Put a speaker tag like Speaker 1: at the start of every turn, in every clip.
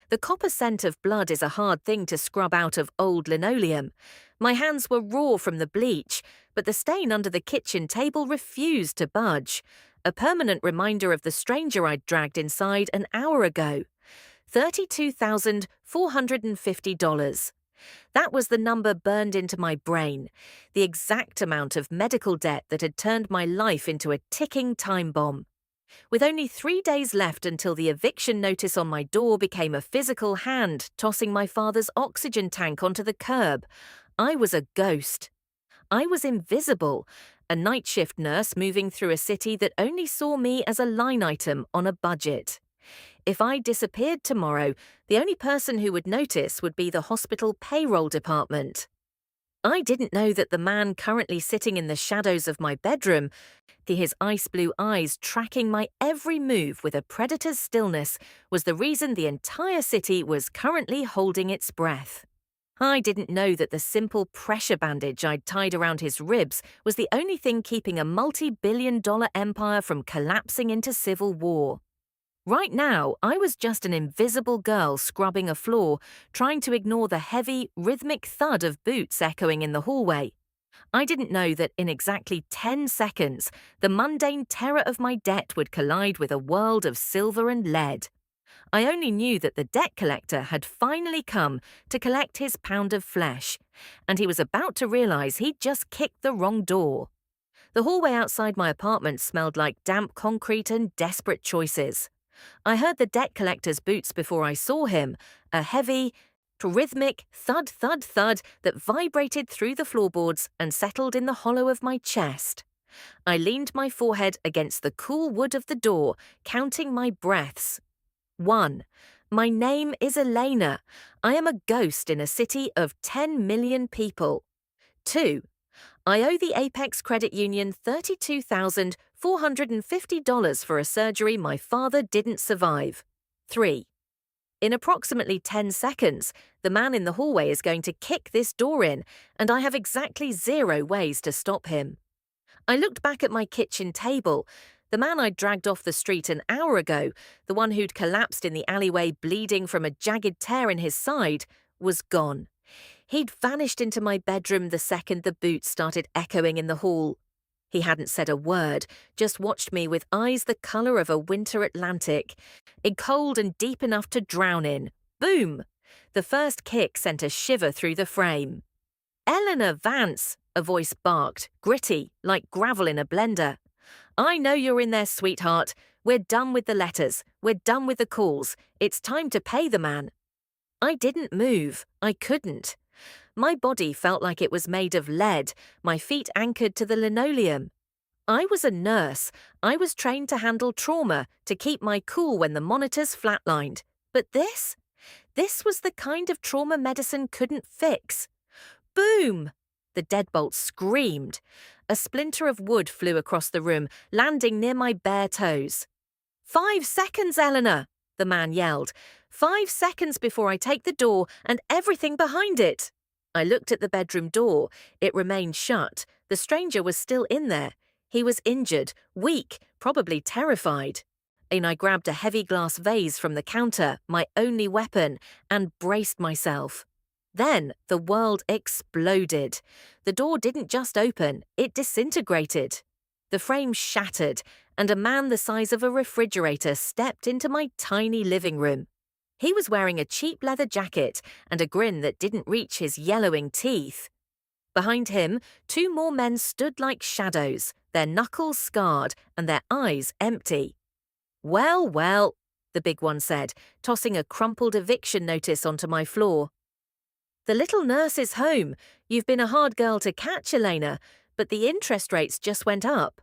Speaker 1: The copper scent of blood is a hard thing to scrub out of old linoleum. My hands were raw from the bleach, but the stain under the kitchen table refused to budge. A permanent reminder of the stranger I'd dragged inside an hour ago. $32,450. That was the number burned into my brain, the exact amount of medical debt that had turned my life into a ticking time bomb. With only 3 days left until the eviction notice on my door became a physical hand tossing my father's oxygen tank onto the curb, I was a ghost. I was invisible, a night shift nurse moving through a city that only saw me as a line item on a budget. If I disappeared tomorrow, the only person who would notice would be the hospital payroll department. I didn't know that the man currently sitting in the shadows of my bedroom, his ice blue eyes tracking my every move with a predator's stillness, was the reason the entire city was currently holding its breath. I didn't know that the simple pressure bandage I'd tied around his ribs was the only thing keeping a multi-billion-dollar empire from collapsing into civil war. Right now, I was just an invisible girl scrubbing a floor, trying to ignore the heavy, rhythmic thud of boots echoing in the hallway. I didn't know that in exactly 10 seconds, the mundane terror of my debt would collide with a world of silver and lead. I only knew that the debt collector had finally come to collect his pound of flesh, and he was about to realize he'd just kicked the wrong door. The hallway outside my apartment smelled like damp concrete and desperate choices. I heard the debt collector's boots before I saw him, a heavy, rhythmic thud, thud, thud that vibrated through the floorboards and settled in the hollow of my chest. I leaned my forehead against the cool wood of the door, counting my breaths. 1. My name is Elena. I am a ghost in a city of 10 million people. 2. I owe the Apex Credit Union $32,450 for a surgery my father didn't survive. 3. In approximately 10 seconds, the man in the hallway is going to kick this door in, and I have exactly 0 ways to stop him. I looked back at my kitchen table. The man I'd dragged off the street an hour ago, the one who'd collapsed in the alleyway bleeding from a jagged tear in his side, was gone. He'd vanished into my bedroom the second the boots started echoing in the hall. He hadn't said a word, just watched me with eyes the colour of a winter Atlantic, cold and deep enough to drown in. Boom! The first kick sent a shiver through the frame. "Elena Vance," a voice barked, gritty, like gravel in a blender. "I know you're in there, sweetheart. We're done with the letters. We're done with the calls. It's time to pay the man." I didn't move. I couldn't. My body felt like it was made of lead, my feet anchored to the linoleum. I was a nurse. I was trained to handle trauma, to keep my cool when the monitors flatlined. But this? This was the kind of trauma medicine couldn't fix. Boom! The deadbolt screamed. A splinter of wood flew across the room, landing near my bare toes. 5 seconds, Eleanor, the man yelled. 5 seconds before I take the door and everything behind it. I looked at the bedroom door. It remained shut. The stranger was still in there. He was injured, weak, probably terrified. And I grabbed a heavy glass vase from the counter, my only weapon, and braced myself. Then the world exploded. The door didn't just open, it disintegrated. The frame shattered, and a man the size of a refrigerator stepped into my tiny living room. He was wearing a cheap leather jacket and a grin that didn't reach his yellowing teeth. Behind him, 2 more men stood like shadows, their knuckles scarred and their eyes empty. "Well, well," the big one said, tossing a crumpled eviction notice onto my floor. "The little nurse is home. You've been a hard girl to catch, Elena, but the interest rates just went up."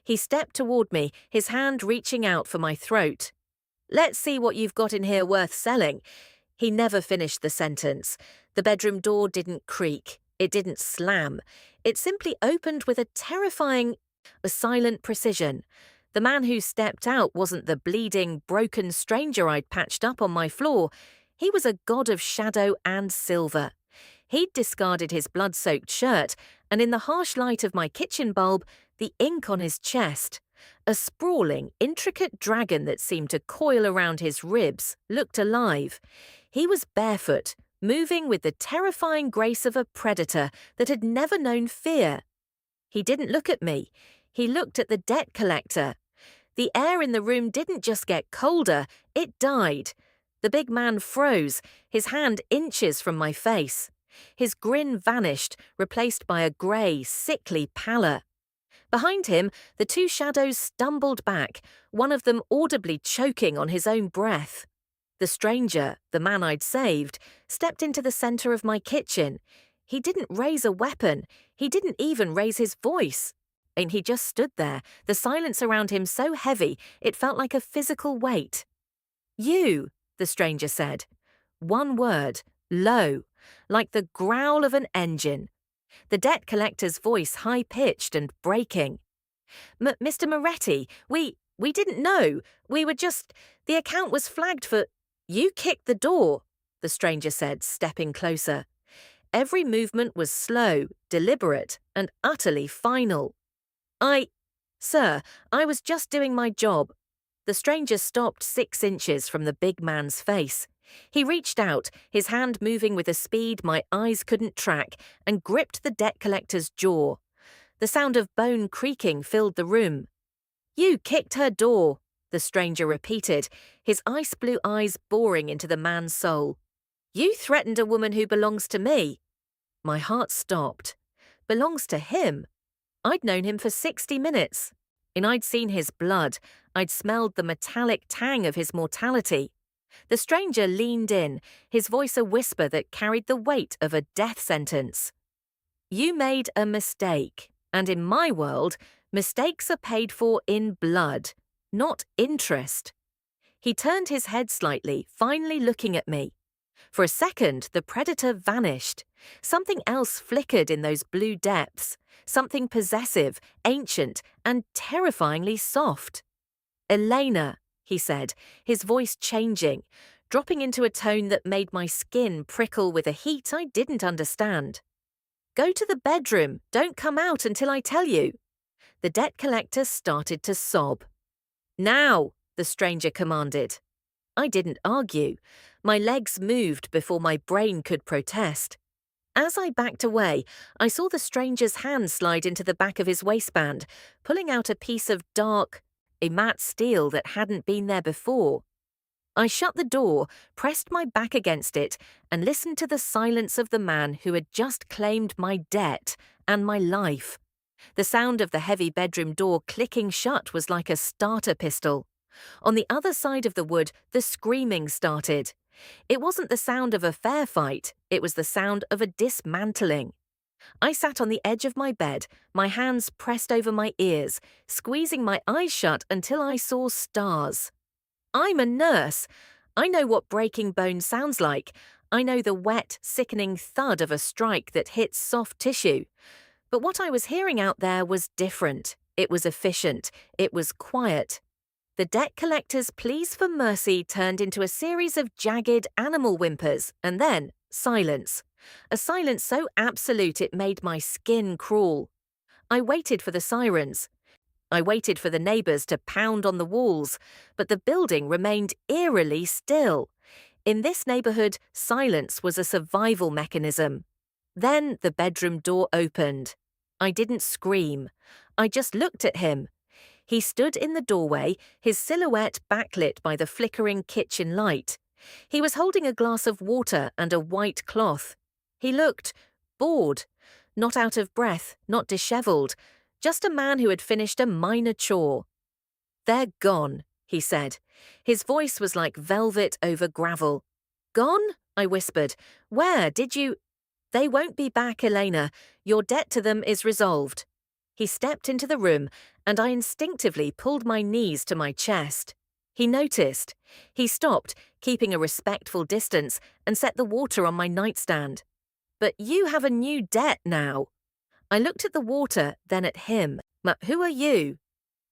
Speaker 1: He stepped toward me, his hand reaching out for my throat. "Let's see what you've got in here worth selling." He never finished the sentence. The bedroom door didn't creak. It didn't slam. It simply opened with a terrifying, silent precision. The man who stepped out wasn't the bleeding, broken stranger I'd patched up on my floor. He was a god of shadow and silver. He'd discarded his blood-soaked shirt, and in the harsh light of my kitchen bulb, the ink on his chest, A sprawling, intricate dragon that seemed to coil around his ribs looked alive. He was barefoot, moving with the terrifying grace of a predator that had never known fear. He didn't look at me. He looked at the debt collector. The air in the room didn't just get colder, it died. The big man froze, his hand inches from my face. His grin vanished, replaced by a grey, sickly pallor. Behind him, the two shadows stumbled back, one of them audibly choking on his own breath. The stranger, the man I'd saved, stepped into the centre of my kitchen. He didn't raise a weapon. He didn't even raise his voice. And he just stood there, the silence around him so heavy it felt like a physical weight. "You," the stranger said. One word, low, like the growl of an engine. The debt collector's voice high-pitched and breaking. "Mr. Moretti, we didn't know. We were just... The account was flagged for..." "You kicked the door," the stranger said, stepping closer. Every movement was slow, deliberate, and utterly final. Sir, I was just doing my job." The stranger stopped 6 inches from the big man's face. He reached out, his hand moving with a speed my eyes couldn't track, and gripped the debt collector's jaw. The sound of bone creaking filled the room. "You kicked her door," the stranger repeated, his ice blue eyes boring into the man's soul. "You threatened a woman who belongs to me." My heart stopped. Belongs to him? I'd known him for 60 minutes, and I'd seen his blood. I'd smelled the metallic tang of his mortality. The stranger leaned in, his voice a whisper that carried the weight of a death sentence. "You made a mistake, and in my world, mistakes are paid for in blood, not interest." He turned his head slightly, finally looking at me. For a second, the predator vanished. Something else flickered in those blue depths, something possessive, ancient, and terrifyingly soft. "Elena," he said, his voice changing, dropping into a tone that made my skin prickle with a heat I didn't understand. "Go to the bedroom. Don't come out until I tell you." The debt collector started to sob. "Now," the stranger commanded. I didn't argue. My legs moved before my brain could protest. As I backed away, I saw the stranger's hand slide into the back of his waistband, pulling out a piece of a matte steel that hadn't been there before. I shut the door, pressed my back against it, and listened to the silence of the man who had just claimed my debt and my life. The sound of the heavy bedroom door clicking shut was like a starter pistol. On the other side of the wood, the screaming started. It wasn't the sound of a fair fight, it was the sound of a dismantling. I sat on the edge of my bed, my hands pressed over my ears, squeezing my eyes shut until I saw stars. I'm a nurse. I know what breaking bone sounds like. I know the wet, sickening thud of a strike that hits soft tissue. But what I was hearing out there was different. It was efficient. It was quiet. The debt collector's pleas for mercy turned into a series of jagged animal whimpers, and then silence. A silence so absolute it made my skin crawl. I waited for the sirens. I waited for the neighbours to pound on the walls, but the building remained eerily still. In this neighbourhood, silence was a survival mechanism. Then the bedroom door opened. I didn't scream. I just looked at him. He stood in the doorway, his silhouette backlit by the flickering kitchen light. He was holding a glass of water and a white cloth. He looked bored, not out of breath, not dishevelled, just a man who had finished a minor chore. "They're gone," he said. His voice was like velvet over gravel. "Gone?" I whispered. "Where did you—" "They won't be back, Elena. Your debt to them is resolved." He stepped into the room, and I instinctively pulled my knees to my chest. He noticed. He stopped, keeping a respectful distance, and set the water on my nightstand. "But you have a new debt now." I looked at the water, then at him. "Who are you?"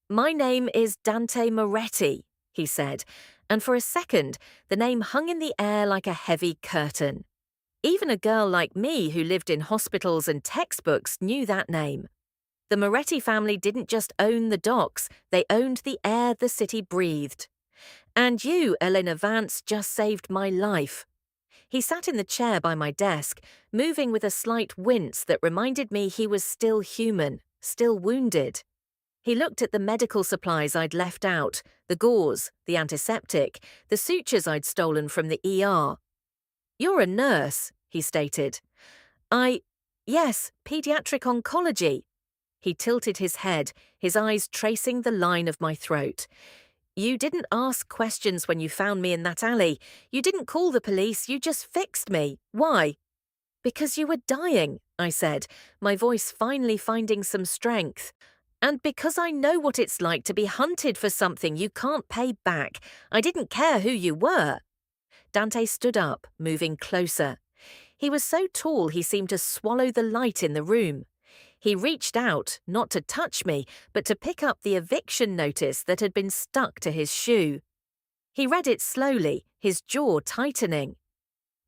Speaker 1: "My name is Dante Moretti," he said, and for a second the name hung in the air like a heavy curtain. Even a girl like me who lived in hospitals and textbooks knew that name. The Moretti family didn't just own the docks, they owned the air the city breathed. And you, Elena Vance, just saved my life. He sat in the chair by my desk, moving with a slight wince that reminded me he was still human, still wounded. He looked at the medical supplies I'd left out, the gauze, the antiseptic, the sutures I'd stolen from the ER. "You're a nurse," he stated. Yes, pediatric oncology." He tilted his head, his eyes tracing the line of my throat. "You didn't ask questions when you found me in that alley. You didn't call the police, you just fixed me. Why?" "Because you were dying," I said, my voice finally finding some strength. "And because I know what it's like to be hunted for something you can't pay back. I didn't care who you were." Dante stood up, moving closer. He was so tall he seemed to swallow the light in the room. He reached out, not to touch me, but to pick up the eviction notice that had been stuck to his shoe. He read it slowly, his jaw tightening.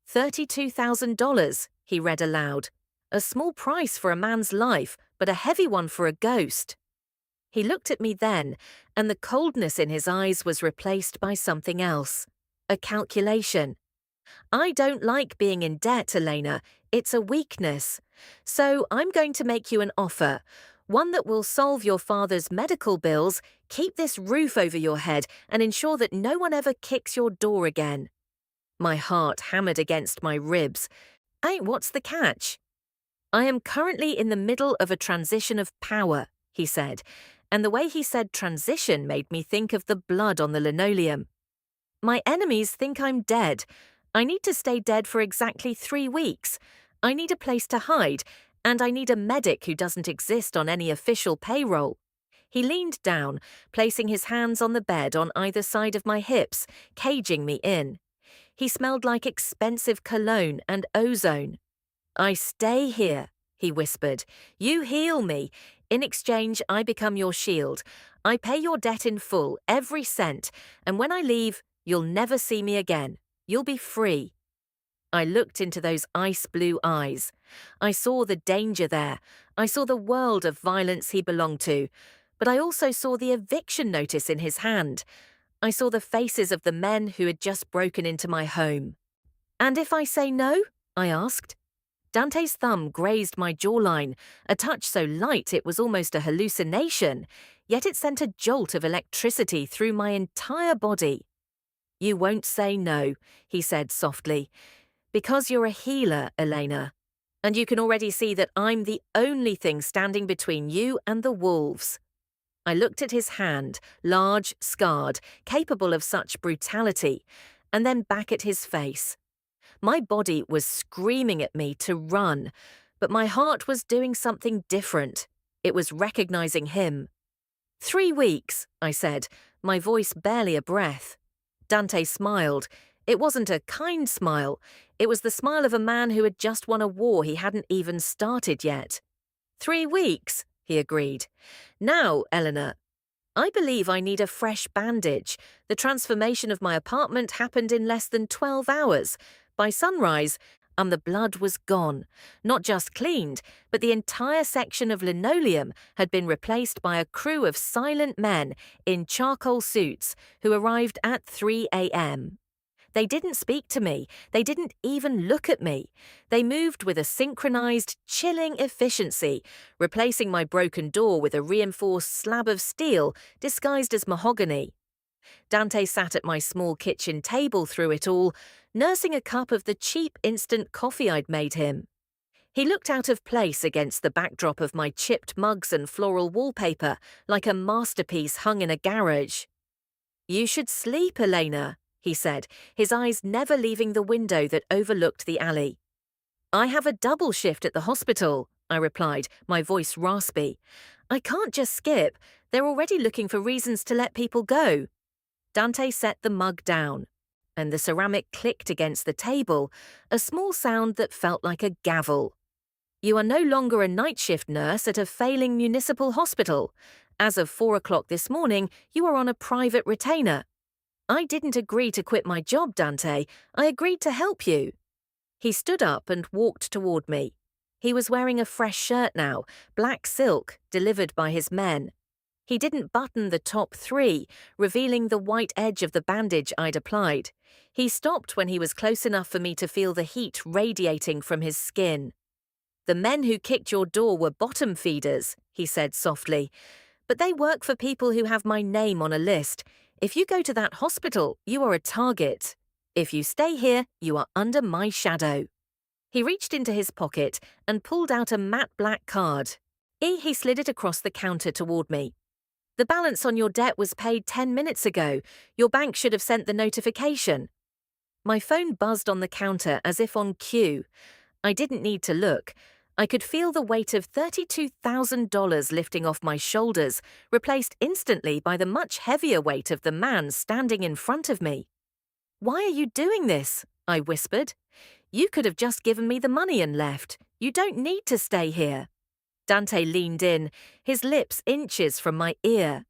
Speaker 1: $32,000, he read aloud. A small price for a man's life, but a heavy one for a ghost. He looked at me then, and the coldness in his eyes was replaced by something else. A calculation. "I don't like being in debt, Elena. It's a weakness. So I'm going to make you an offer. One that will solve your father's medical bills, keep this roof over your head, and ensure that no one ever kicks your door again." My heart hammered against my ribs. "Hey, what's the catch?" "I am currently in the middle of a transition of power," he said, and the way he said transition made me think of the blood on the linoleum. "My enemies think I'm dead. I need to stay dead for exactly 3 weeks. I need a place to hide, and I need a medic who doesn't exist on any official payroll." He leaned down, placing his hands on the bed on either side of my hips, caging me in. He smelled like expensive cologne and ozone. "I stay here," he whispered. "You heal me. In exchange, I become your shield. I pay your debt in full, every cent, and when I leave, you'll never see me again. You'll be free." I looked into those ice-blue eyes. I saw the danger there. I saw the world of violence he belonged to. But I also saw the eviction notice in his hand. I saw the faces of the men who had just broken into my home. "And if I say no?" I asked. Dante's thumb grazed my jawline, a touch so light it was almost a hallucination, yet it sent a jolt of electricity through my entire body. "You won't say no," he said softly. "Because you're a healer, Elena. And you can already see that I'm the only thing standing between you and the wolves." I looked at his hand, large, scarred, capable of such brutality, and then back at his face. My body was screaming at me to run, but my heart was doing something different. It was recognizing him. 3 weeks, I said, my voice barely a breath. Dante smiled. It wasn't a kind smile. It was the smile of a man who had just won a war he hadn't even started yet. 3 weeks, he agreed. "Now, Eleanor, I believe I need a fresh bandage. The transformation of my apartment happened in less than 12 hours. By sunrise, the blood was gone. Not just cleaned, but the entire section of linoleum had been replaced by a crew of silent men in charcoal suits who arrived at 3 a.m. They didn't speak to me. They didn't even look at me. They moved with a synchronized, chilling efficiency, replacing my broken door with a reinforced slab of steel disguised as mahogany. Dante sat at my small kitchen table through it all, nursing a cup of the cheap instant coffee I'd made him. He looked out of place against the backdrop of my chipped mugs and floral wallpaper, like a masterpiece hung in a garage. "You should sleep, Elena," he said, his eyes never leaving the window that overlooked the alley. "I have a double shift at the hospital," I replied, my voice raspy. "I can't just skip. They're already looking for reasons to let people go." Dante set the mug down, and the ceramic clicked against the table, a small sound that felt like a gavel. "You are no longer a night shift nurse at a failing municipal hospital. As of 4 o'clock this morning, you are on a private retainer." "I didn't agree to quit my job, Dante. I agreed to help you." He stood up and walked toward me. He was wearing a fresh shirt now, black silk, delivered by his men. He didn't button the top 3, revealing the white edge of the bandage I'd applied. He stopped when he was close enough for me to feel the heat radiating from his skin. "The men who kicked your door were bottom feeders," he said softly. "But they work for people who have my name on a list. If you go to that hospital, you are a target. If you stay here, you are under my shadow." He reached into his pocket and pulled out a matte black card. He slid it across the counter toward me. "The balance on your debt was paid 10 minutes ago. Your bank should have sent the notification." My phone buzzed on the counter as if on cue. I didn't need to look. I could feel the weight of $32,000 lifting off my shoulders, replaced instantly by the much heavier weight of the man standing in front of me. "Why are you doing this?" I whispered. "You could have just given me the money and left. You don't need to stay here." Dante leaned in, his lips inches from my ear.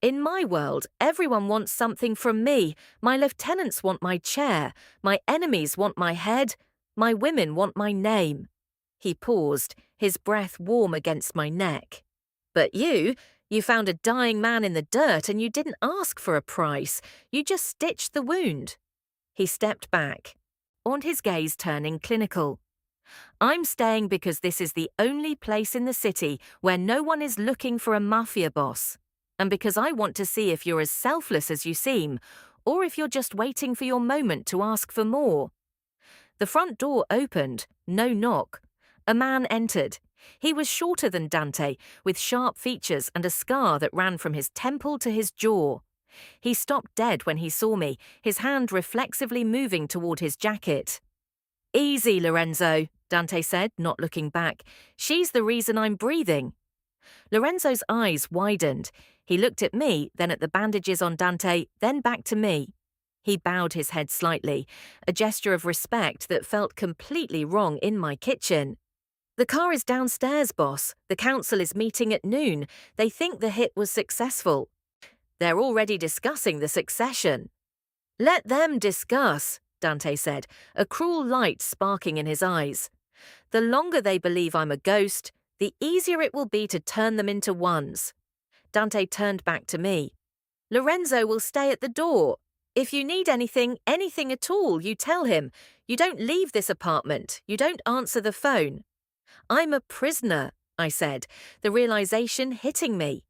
Speaker 1: "In my world, everyone wants something from me. My lieutenants want my chair. My enemies want my head. My women want my name." He paused, his breath warm against my neck. "But you found a dying man in the dirt and you didn't ask for a price. You just stitched the wound." He stepped back, on his gaze turning clinical. "I'm staying because this is the only place in the city where no one is looking for a mafia boss. And because I want to see if you're as selfless as you seem, or if you're just waiting for your moment to ask for more." The front door opened, no knock. A man entered. He was shorter than Dante, with sharp features and a scar that ran from his temple to his jaw. He stopped dead when he saw me, his hand reflexively moving toward his jacket. "Easy, Lorenzo," Dante said, not looking back. "She's the reason I'm breathing." Lorenzo's eyes widened. He looked at me, then at the bandages on Dante, then back to me. He bowed his head slightly, a gesture of respect that felt completely wrong in my kitchen. "The car is downstairs, boss. The council is meeting at noon. They think the hit was successful. They're already discussing the succession." "Let them discuss," Dante said, a cruel light sparking in his eyes. "The longer they believe I'm a ghost, the easier it will be to turn them into ones." Dante turned back to me. "Lorenzo will stay at the door. If you need anything at all, you tell him. You don't leave this apartment. You don't answer the phone." "I'm a prisoner," I said, the realization hitting me.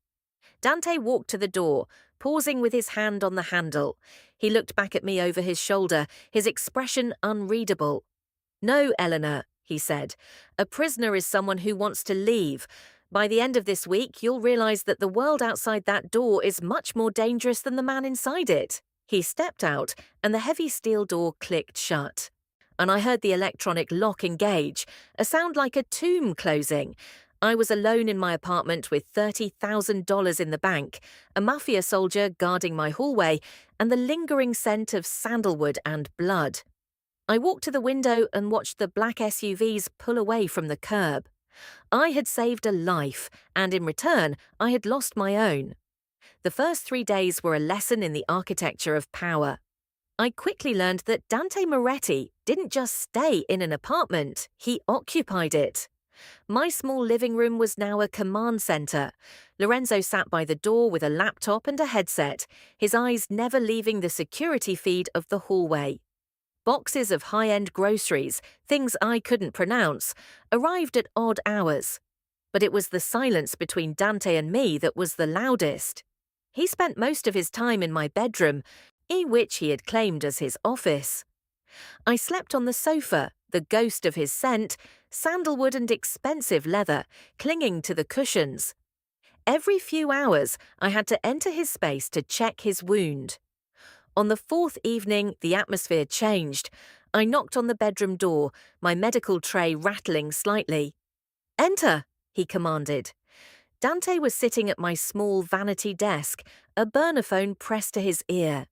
Speaker 1: Dante walked to the door, pausing with his hand on the handle. He looked back at me over his shoulder, his expression unreadable. "No, Eleanor," he said. "A prisoner is someone who wants to leave. By the end of this week, you'll realize that the world outside that door is much more dangerous than the man inside it." He stepped out, and the heavy steel door clicked shut. And I heard the electronic lock engage, a sound like a tomb closing. I was alone in my apartment with $30,000 in the bank, a mafia soldier guarding my hallway, and the lingering scent of sandalwood and blood. I walked to the window and watched the black SUVs pull away from the curb. I had saved a life, and in return, I had lost my own. The first 3 days were a lesson in the architecture of power. I quickly learned that Dante Moretti didn't just stay in an apartment, he occupied it. My small living room was now a command center. Lorenzo sat by the door with a laptop and a headset, his eyes never leaving the security feed of the hallway. Boxes of high-end groceries, things I couldn't pronounce, arrived at odd hours. But it was the silence between Dante and me that was the loudest. He spent most of his time in my bedroom, which he had claimed as his office. I slept on the sofa, the ghost of his scent, sandalwood and expensive leather, clinging to the cushions. Every few hours, I had to enter his space to check his wound. On the 4th evening, the atmosphere changed. I knocked on the bedroom door, my medical tray rattling slightly. "Enter," he commanded. Dante was sitting at my small vanity desk, a burner phone pressed to his ear.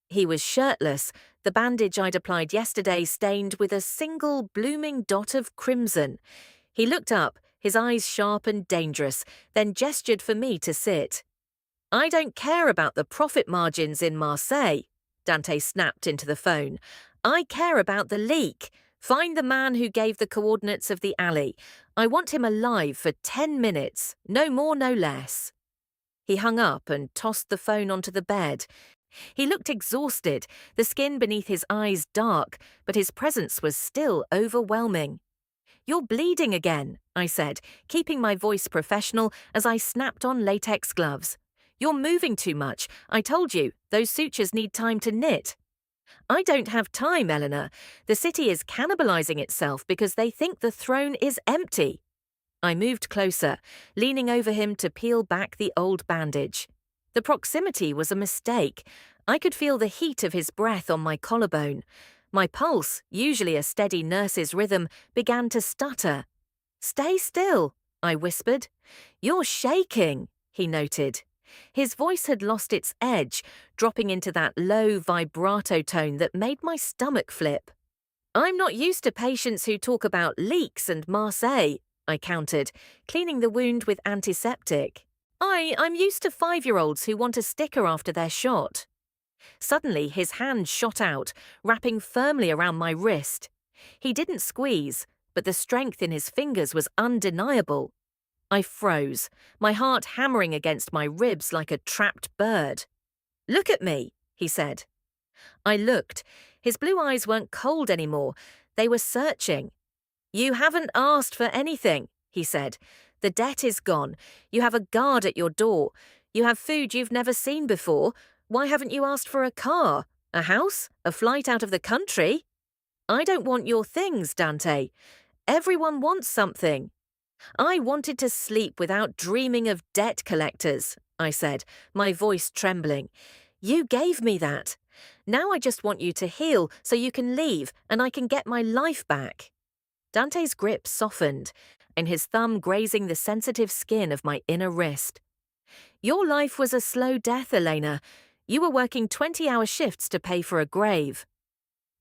Speaker 1: He was shirtless, the bandage I'd applied yesterday stained with a single blooming dot of crimson. He looked up, his eyes sharp and dangerous, then gestured for me to sit. "I don't care about the profit margins in Marseille," Dante snapped into the phone. "I care about the leak. Find the man who gave the coordinates of the alley. I want him alive for 10 minutes, no more, no less. He hung up and tossed the phone onto the bed. He looked exhausted, the skin beneath his eyes dark, but his presence was still overwhelming. You're bleeding again, I said, keeping my voice professional as I snapped on latex gloves. You're moving too much. I told you, those sutures need time to knit. I don't have time, Eleanor. The city is cannibalizing itself because they think the throne is empty. I moved closer, leaning over him to peel back the old bandage. The proximity was a mistake. I could feel the heat of his breath on my collarbone. My pulse, usually a steady nurse's rhythm, began to stutter. Stay still, I whispered. You're shaking, he noted. His voice had lost its edge, dropping into that low vibrato tone that made my stomach flip. I'm not used to patients who talk about leaks and Marseille, I countered, cleaning the wound with antiseptic. I'm used to 5-year-olds who want a sticker after their shot. Suddenly, his hand shot out, wrapping firmly around my wrist. He didn't squeeze, but the strength in his fingers was undeniable. I froze, my heart hammering against my ribs like a trapped bird. Look at me, he said. I looked. His blue eyes weren't cold anymore. They were searching. You haven't asked for anything, he said. The debt is gone. You have a guard at your door. You have food you've never seen before. Why haven't you asked for a car, a house, a flight out of the country? I don't want your things, Dante. Everyone wants something. I wanted to sleep without dreaming of debt collectors, I said, my voice trembling. You gave me that. Now I just want you to heal so you can leave and I can get my life back. Dante's grip softened, and his thumb grazing the sensitive skin of my inner wrist. Your life was a slow death, Elena. You were working 20-hour shifts to pay for a grave.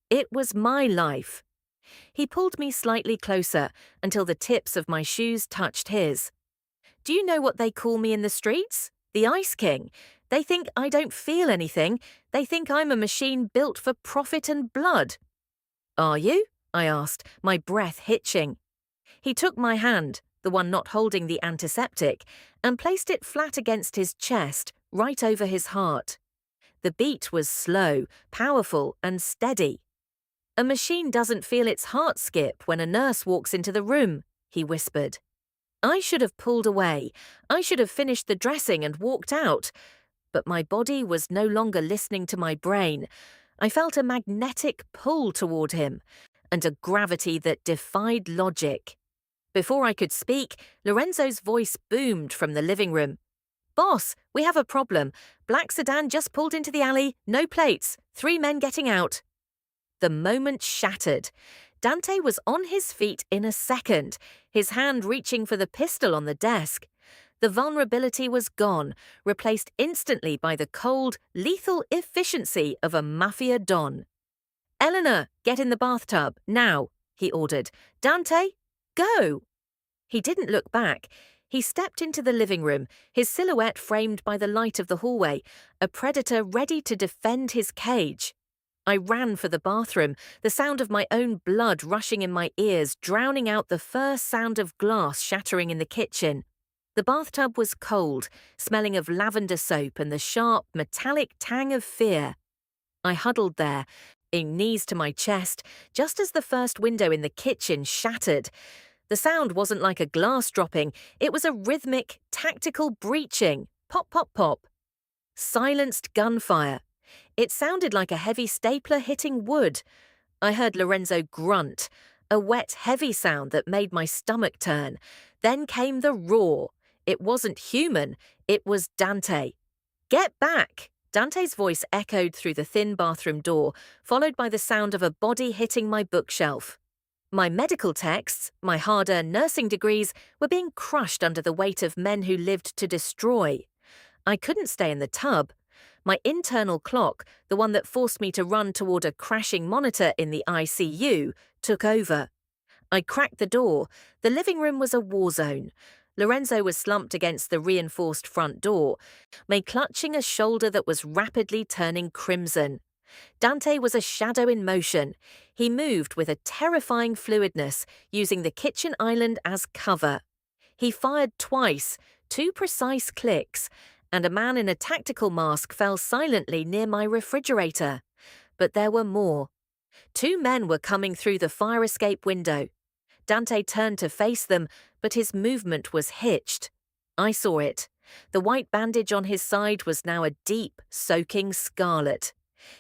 Speaker 1: It was my life. He pulled me slightly closer until the tips of my shoes touched his. Do you know what they call me in the streets? The Ice King. They think I don't feel anything. They think I'm a machine built for profit and blood. Are you? I asked, my breath hitching. He took my hand, the one not holding the antiseptic, and placed it flat against his chest, right over his heart. The beat was slow, powerful, and steady. A machine doesn't feel its heart skip when a nurse walks into the room, he whispered. I should have pulled away. I should have finished the dressing and walked out. But my body was no longer listening to my brain. I felt a magnetic pull toward him, and a gravity that defied logic. Before I could speak, Lorenzo's voice boomed from the living room. Boss, we have a problem. Black sedan just pulled into the alley, no plates, 3 men getting out. The moment shattered. Dante was on his feet in a second, his hand reaching for the pistol on the desk. The vulnerability was gone, replaced instantly by the cold, lethal efficiency of a mafia don. Eleanor, get in the bathtub, now, he ordered. Dante, go! He didn't look back. He stepped into the living room, his silhouette framed by the light of the hallway, a predator ready to defend his cage. I ran for the bathroom, the sound of my own blood rushing in my ears, drowning out the first sound of glass shattering in the kitchen. The bathtub was cold, smelling of lavender soap and the sharp, metallic tang of fear. I huddled there, knees to my chest, just as the first window in the kitchen shattered. The sound wasn't like a glass dropping, it was a rhythmic, tactical breaching. Pop, pop, pop. Silenced gunfire. It sounded like a heavy stapler hitting wood. I heard Lorenzo grunt, a wet, heavy sound that made my stomach turn. Then came the roar. It wasn't human, it was Dante. Get back! Dante's voice echoed through the thin bathroom door, followed by the sound of a body hitting my bookshelf. My medical texts, my hard-earned nursing degrees, were being crushed under the weight of men who lived to destroy. I couldn't stay in the tub. My internal clock, the one that forced me to run toward a crashing monitor in the ICU, took over. I cracked the door. The living room was a war zone. Lorenzo was slumped against the reinforced front door, me clutching a shoulder that was rapidly turning crimson. Dante was a shadow in motion. He moved with a terrifying fluidness, using the kitchen island as cover. He fired twice, 2 precise clicks, and a man in a tactical mask fell silently near my refrigerator. But there were more. 2 men were coming through the fire escape window. Dante turned to face them, but his movement was hitched. I saw it. The white bandage on his side was now a deep, soaking scarlet.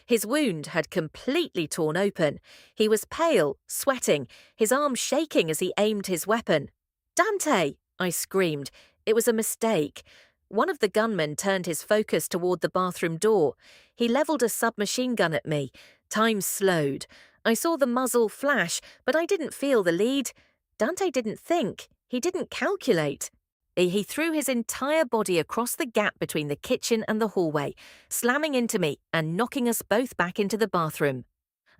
Speaker 1: His wound had completely torn open. He was pale, sweating, his arm shaking as he aimed his weapon. "Dante!" I screamed. It was a mistake. One of the gunmen turned his focus toward the bathroom door. He leveled a submachine gun at me. Time slowed. I saw the muzzle flash, but I didn't feel the lead. Dante didn't think. He didn't calculate. He threw his entire body across the gap between the kitchen and the hallway, slamming into me and knocking us both back into the bathroom.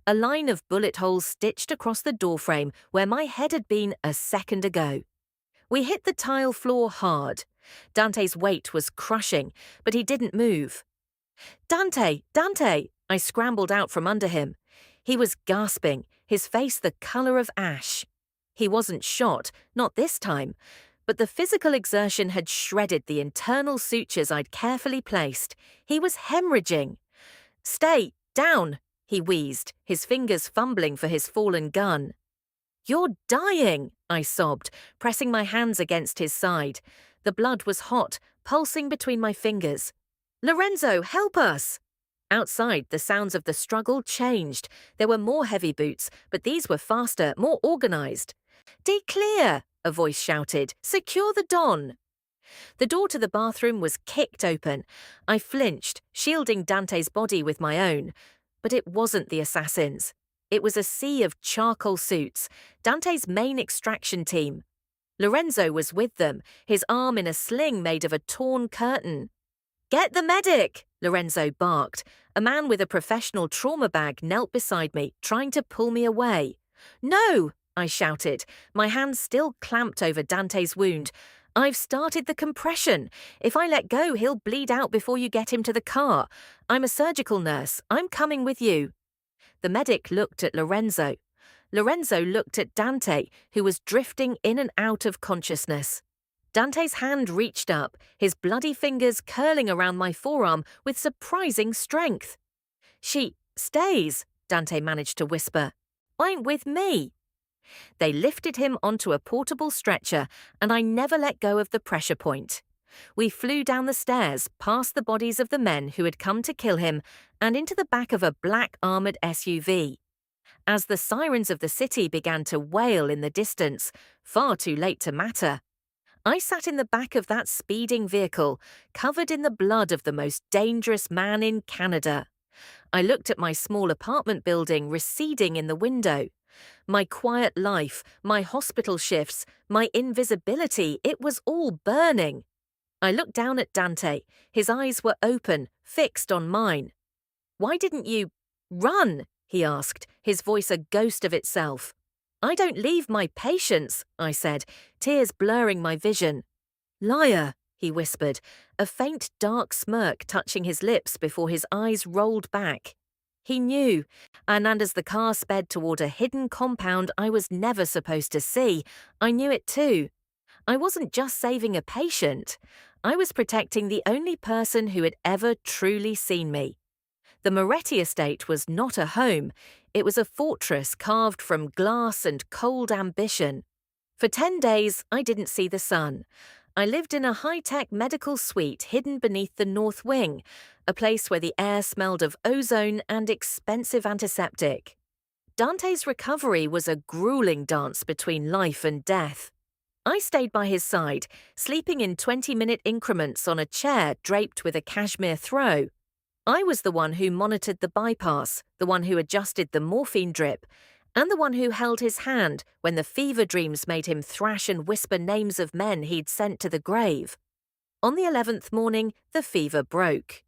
Speaker 1: A line of bullet holes stitched across the doorframe where my head had been a second ago. We hit the tile floor hard. Dante's weight was crushing, but he didn't move. "Dante! Dante!" I scrambled out from under him. He was gasping, his face the color of ash. He wasn't shot, not this time, but the physical exertion had shredded the internal sutures I'd carefully placed. He was hemorrhaging. "Stay, down," he wheezed, his fingers fumbling for his fallen gun. "You're dying," I sobbed, pressing my hands against his side. The blood was hot, pulsing between my fingers. "Lorenzo, help us!" Outside, the sounds of the struggle changed. There were more heavy boots, but these were faster, more organized. "Clear!" a voice shouted. "Secure the Don!" The door to the bathroom was kicked open. I flinched, shielding Dante's body with my own. But it wasn't the assassins. It was a sea of charcoal suits, Dante's main extraction team. Lorenzo was with them, his arm in a sling made of a torn curtain. "Get the medic!" Lorenzo barked. A man with a professional trauma bag knelt beside me, trying to pull me away. "No!" I shouted, my hands still clamped over Dante's wound. "I've started the compression. If I let go, he'll bleed out before you get him to the car. I'm a surgical nurse. I'm coming with you." The medic looked at Lorenzo. Lorenzo looked at Dante, who was drifting in and out of consciousness. Dante's hand reached up, his bloody fingers curling around my forearm with surprising strength. "She stays," Dante managed to whisper. "I'm with me." They lifted him onto a portable stretcher, and I never let go of the pressure point. We flew down the stairs, past the bodies of the men who had come to kill him, and into the back of a black armored SUV. As the sirens of the city began to wail in the distance, far too late to matter, I sat in the back of that speeding vehicle, covered in the blood of the most dangerous man in Canada. I looked at my small apartment building receding in the window. My quiet life, my hospital shifts, my invisibility, it was all burning. I looked down at Dante. His eyes were open, fixed on mine. "Why didn't you run?" he asked, his voice a ghost of itself. "I don't leave my patients," I said, tears blurring my vision. "Liar," he whispered, a faint dark smirk touching his lips before his eyes rolled back. He knew, and as the car sped toward a hidden compound I was never supposed to see, I knew it too. I wasn't just saving a patient. I was protecting the only person who had ever truly seen me. The Moretti estate was not a home. It was a fortress carved from glass and cold ambition. For 10 days, I didn't see the sun. I lived in a high-tech medical suite hidden beneath the north wing, a place where the air smelled of ozone and expensive antiseptic. Dante's recovery was a grueling dance between life and death. I stayed by his side, sleeping in 20-minute increments on a chair draped with a cashmere throw. I was the one who monitored the bypass, the one who adjusted the morphine drip, and the one who held his hand when the fever dreams made him thrash and whisper names of men he'd sent to the grave. On the 11th morning, the fever broke.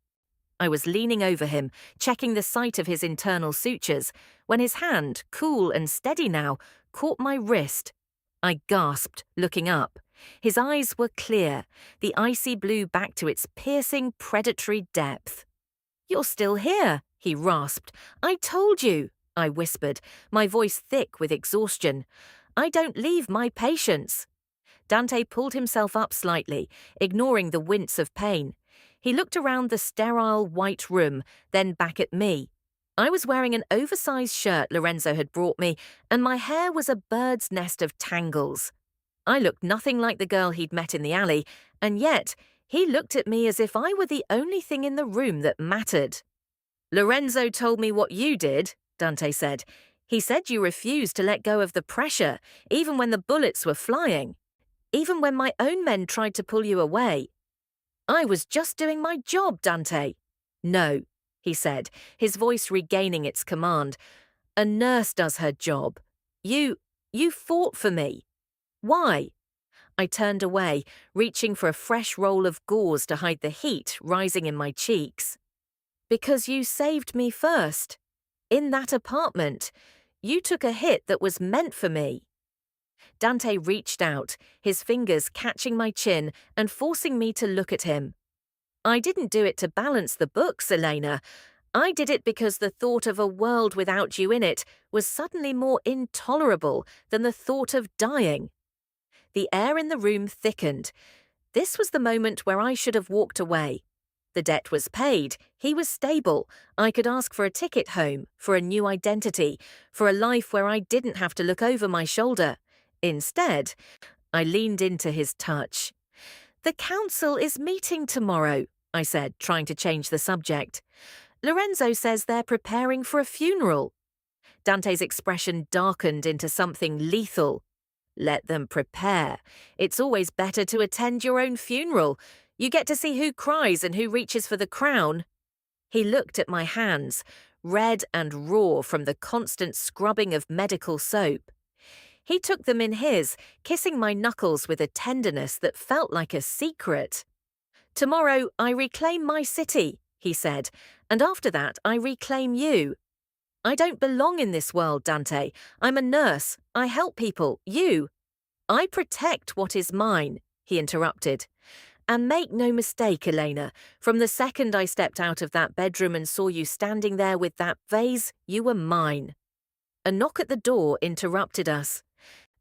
Speaker 1: I was leaning over him, checking the site of his internal sutures, when his hand, cool and steady now, caught my wrist. I gasped, looking up. His eyes were clear, the icy blue back to its piercing, predatory depth. "You're still here," he rasped. "I told you," I whispered, my voice thick with exhaustion. "I don't leave my patients." Dante pulled himself up slightly, ignoring the wince of pain. He looked around the sterile white room, then back at me. I was wearing an oversized shirt Lorenzo had brought me, and my hair was a bird's nest of tangles. I looked nothing like the girl he'd met in the alley, and yet he looked at me as if I were the only thing in the room that mattered. "Lorenzo told me what you did," Dante said. "He said you refused to let go of the pressure, even when the bullets were flying. Even when my own men tried to pull you away." "I was just doing my job, Dante." "No," he said, his voice regaining its command. "A nurse does her job. You fought for me. Why?" I turned away, reaching for a fresh roll of gauze to hide the heat rising in my cheeks. "Because you saved me first. In that apartment. You took a hit that was meant for me." Dante reached out, his fingers catching my chin and forcing me to look at him. "I didn't do it to balance the books, Elena. I did it because the thought of a world without you in it was suddenly more intolerable than the thought of dying." The air in the room thickened. This was the moment where I should have walked away. The debt was paid, he was stable, I could ask for a ticket home, for a new identity, for a life where I didn't have to look over my shoulder. Instead, I leaned into his touch. "The council is meeting tomorrow," I said, trying to change the subject. "Lorenzo says they're preparing for a funeral." Dante's expression darkened into something lethal. "Let them prepare. It's always better to attend your own funeral. You get to see who cries and who reaches for the crown." He looked at my hands, red and raw from the constant scrubbing of medical soap. He took them in his, kissing my knuckles with a tenderness that felt like a secret. "Tomorrow I reclaim my city," he said, "and after that I reclaim you. I don't belong in this world, Dante. I'm a nurse. I help people. You." "I protect what is mine," he interrupted. "And make no mistake, Elena, from the second I stepped out of that bedroom and saw you standing there with that vase, you were mine." A knock at the door interrupted us.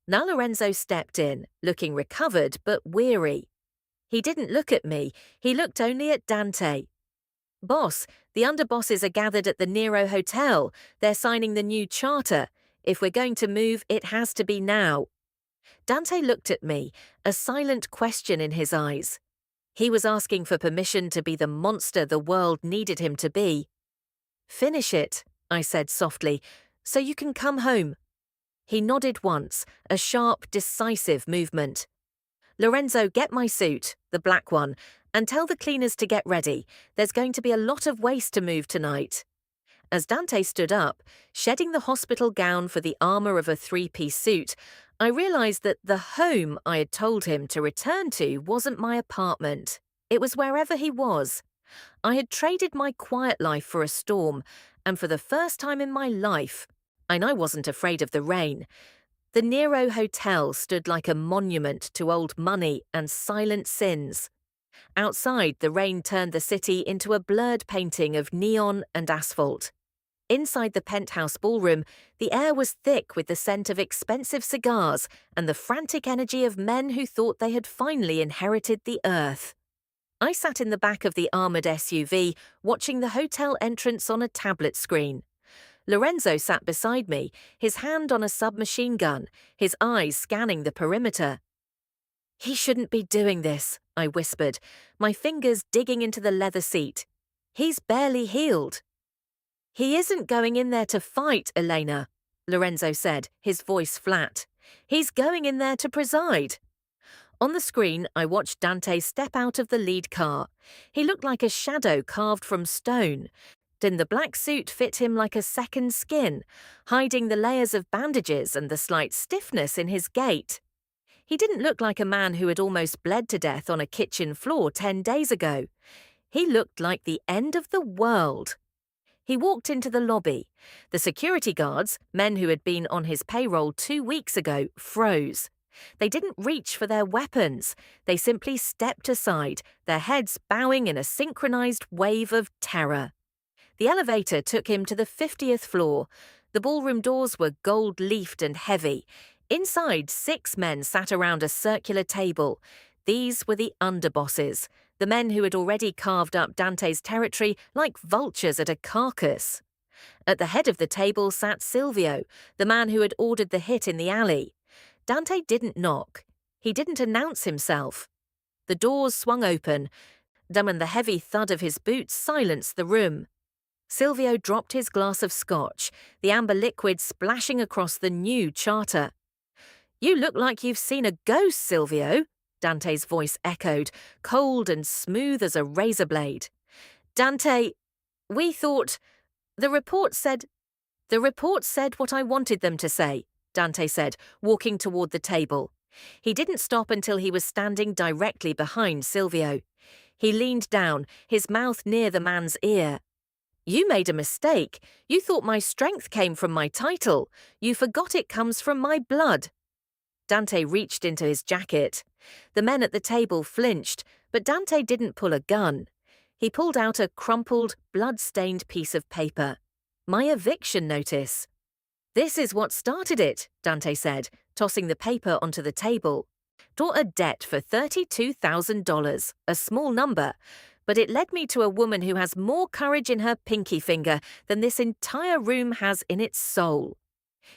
Speaker 1: Now Lorenzo stepped in, looking recovered but weary. He didn't look at me, he looked only at Dante. "Boss, the underbosses are gathered at the Nero Hotel. They're signing the new charter. If we're going to move, it has to be now." Dante looked at me, a silent question in his eyes. He was asking for permission to be the monster the world needed him to be. "Finish it," I said softly, "so you can come home." He nodded once, a sharp, decisive movement. "Lorenzo, get my suit, the black one, and tell the cleaners to get ready. There's going to be a lot of waste to move tonight." As Dante stood up, shedding the hospital gown for the armor of a three-piece suit, I realized that the home I had told him to return to wasn't my apartment. It was wherever he was. I had traded my quiet life for a storm, and for the first time in my life, and I wasn't afraid of the rain. The Nero Hotel stood like a monument to old money and silent sins. Outside, the rain turned the city into a blurred painting of neon and asphalt. Inside the penthouse ballroom, the air was thick with the scent of expensive cigars and the frantic energy of men who thought they had finally inherited the earth. I sat in the back of the armored SUV, watching the hotel entrance on a tablet screen. Lorenzo sat beside me, his hand on a submachine gun, his eyes scanning the perimeter. "He shouldn't be doing this," I whispered, my fingers digging into the leather seat. "He's barely healed." "He isn't going in there to fight, Elena," Lorenzo said, his voice flat. "He's going in there to preside." On the screen, I watched Dante step out of the lead car. He looked like a shadow carved from stone. And the black suit fit him like a second skin, hiding the layers of bandages and the slight stiffness in his gait. He didn't look like a man who had almost bled to death on a kitchen floor 10 days ago. He looked like the end of the world. He walked into the lobby. The security guards, men who had been on his payroll 2 weeks ago, froze. They didn't reach for their weapons. They simply stepped aside, their heads bowing in a synchronized wave of terror. The elevator took him to the 50th floor. The ballroom doors were gold-leafed and heavy. Inside, 6 men sat around a circular table. These were the underbosses, the men who had already carved up Dante's territory like vultures at a carcass. At the head of the table sat Silvio, the man who had ordered the hit in the alley. Dante didn't knock. He didn't announce himself. The doors swung open, and the heavy thud of his boots silenced the room. Silvio dropped his glass of scotch, the amber liquid splashing across the new charter. "You look like you've seen a ghost, Silvio," Dante's voice echoed, cold and smooth as a razor blade. "Dante, we thought... The report said what I wanted them to say," Dante said, walking toward the table. He didn't stop until he was standing directly behind Silvio. He leaned down, his mouth near the man's ear. "You made a mistake. You thought my strength came from my title. You forgot it comes from my blood." Dante reached into his jacket. The men at the table flinched, but Dante didn't pull a gun. He pulled out a crumpled, blood-stained piece of paper. My eviction notice. "This is what started it," Dante said, tossing the paper onto the table. "Taught a debt for $32,000, a small number, but it led me to a woman who has more courage in her pinky finger than this entire room has in its soul."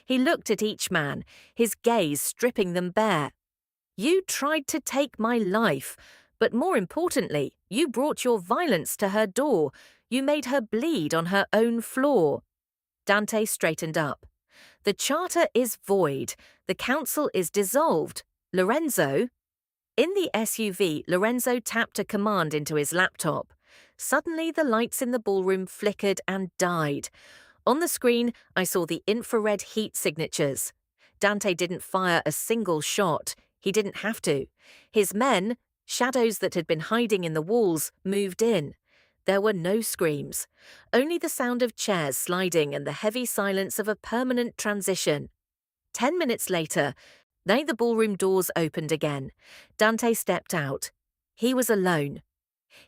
Speaker 1: He looked at each man, his gaze stripping them bare. "You tried to take my life, but more importantly, you brought your violence to her door. You made her bleed on her own floor." Dante straightened up. "The charter is void. The council is dissolved. Lorenzo..." In the SUV, Lorenzo tapped a command into his laptop. Suddenly, the lights in the ballroom flickered and died. On the screen, I saw the infrared heat signatures. Dante didn't fire a single shot. He didn't have to. His men, shadows that had been hiding in the walls, moved in. There were no screams, only the sound of chairs sliding and the heavy silence of a permanent transition. 10 minutes later, the ballroom doors opened again. Dante stepped out. He was alone.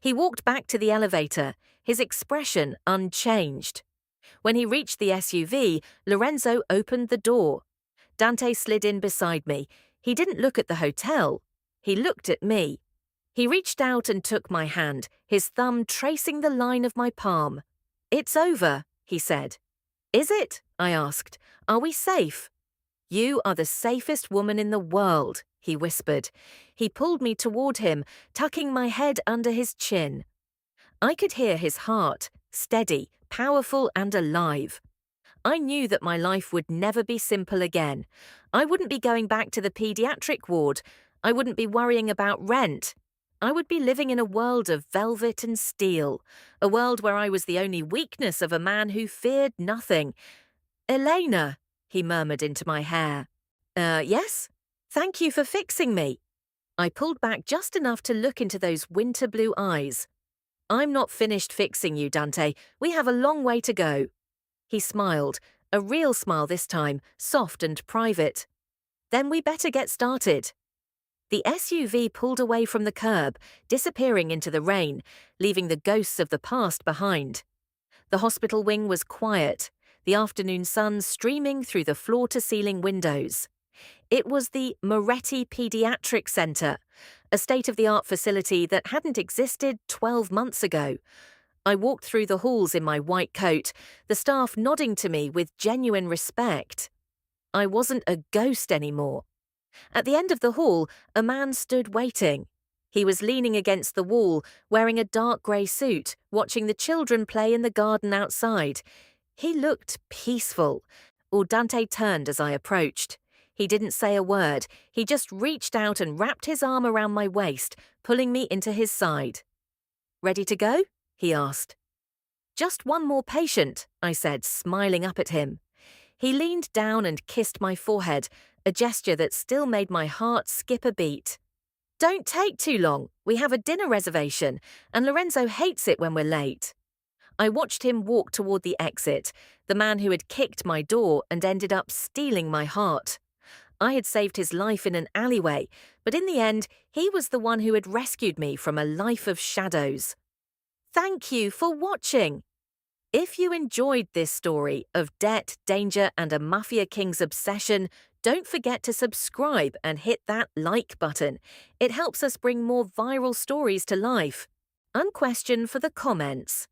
Speaker 1: He walked back to the elevator, his expression unchanged. When he reached the SUV, Lorenzo opened the door. Dante slid in beside me. He didn't look at the hotel. He looked at me. He reached out and took my hand, his thumb tracing the line of my palm. "It's over," he said. "Is it?" I asked. "Are we safe?" "You are the safest woman in the world," he whispered. He pulled me toward him, tucking my head under his chin. I could hear his heart, steady, powerful and alive. I knew that my life would never be simple again. I wouldn't be going back to the pediatric ward. I wouldn't be worrying about rent. I would be living in a world of velvet and steel, a world where I was the only weakness of a man who feared nothing. "Elena," he murmured into my hair. Yes? Thank you for fixing me." I pulled back just enough to look into those winter blue eyes. "I'm not finished fixing you, Dante. We have a long way to go." He smiled, a real smile this time, soft and private. "Then we better get started." The SUV pulled away from the curb, disappearing into the rain, leaving the ghosts of the past behind. The hospital wing was quiet, the afternoon sun streaming through the floor-to-ceiling windows. It was the Moretti Pediatric Center, a state-of-the-art facility that hadn't existed 12 months ago. I walked through the halls in my white coat, the staff nodding to me with genuine respect. I wasn't a ghost anymore. At the end of the hall, a man stood waiting. He was leaning against the wall, wearing a dark grey suit, watching the children play in the garden outside. He looked peaceful. Dante turned as I approached. He didn't say a word. He just reached out and wrapped his arm around my waist, pulling me into his side. "Ready to go?" he asked. "Just one more patient," I said, smiling up at him. He leaned down and kissed my forehead, a gesture that still made my heart skip a beat. "Don't take too long. We have a dinner reservation, and Lorenzo hates it when we're late." I watched him walk toward the exit, the man who had kicked my door and ended up stealing my heart. I had saved his life in an alleyway, but in the end, he was the one who had rescued me from a life of shadows. "Thank you for watching." If you enjoyed this story of debt, danger, and a mafia king's obsession, don't forget to subscribe and hit that like button. It helps us bring more viral stories to life. Unquestion for the comments.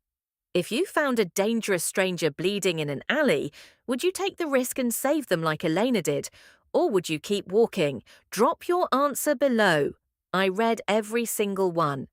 Speaker 1: If you found a dangerous stranger bleeding in an alley, would you take the risk and save them like Elena did? Or would you keep walking? Drop your answer below. I read every single one.